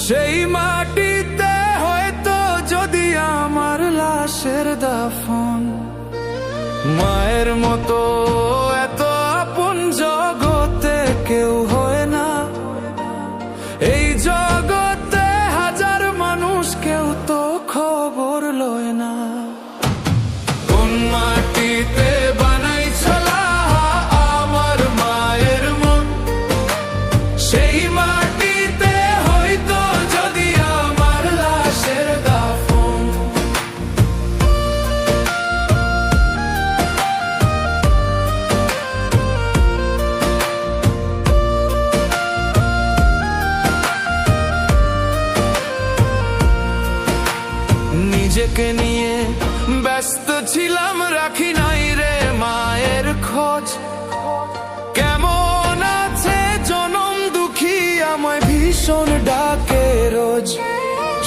সেই মাটিতে হয়তো যদি আমার লাশের দাফন, মায়ের মতো এত আপন জগতে কেউ হয় না। এই জগতে হাজার মানুষ, কেউ তো খবর লয় না। কোন মাটিতে বানাইছলা আমার মায়ের মন, সেই মাটিতে হয়তো যদি আমার লাশের দাফন। নিজেকে নিয়ে ব্যস্ত ছিলাম, রাখি নাই রে মায়ের খোঁজ। কেমন আছে জনম দুঃখী আমায় ভীষণ ডাকে রোজ।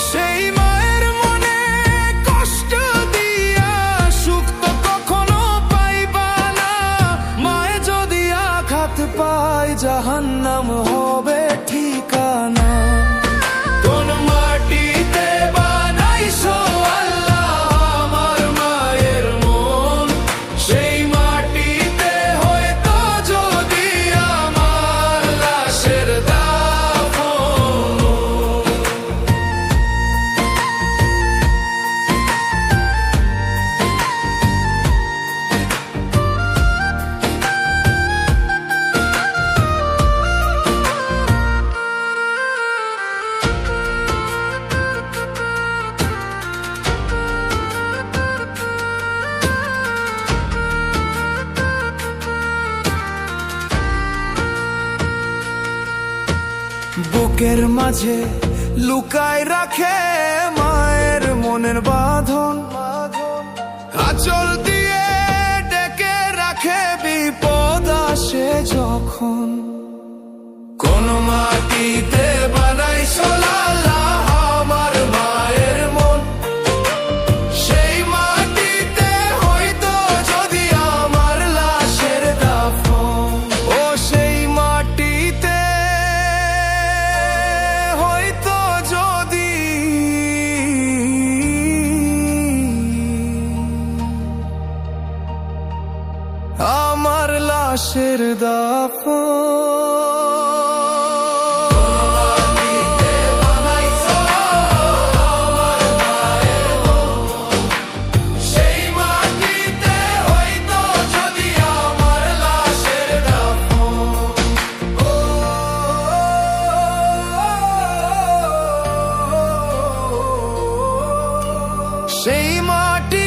সেই মায়ের মনে কষ্ট দিয়া সুখ তো কখনো পাইবা না। মায়ে যদি আঘাত পায় জাহান্নাম হবে ঠিকানা। কোন মাটিতে বানাইছো আল্লাহ আমার মায়ের মন, সেই মাটিতে হয়তো যদি আমার লাশের দাফন। বুকের মাঝে লুকায় রাখে মায়ের মনের বাঁধন, আঁচল দিয়ে ডেকে রাখে বিপদ আসে যখন। কোন মাটিতে বানাইছো আল্লাহ আমার মায়ের মন, সেই মাটিতে হয়তো যদি আমার লাশের দাফন। ও সেই মাটিতে হয়তো যদি আমার লাশের দাফন। সেই মাটি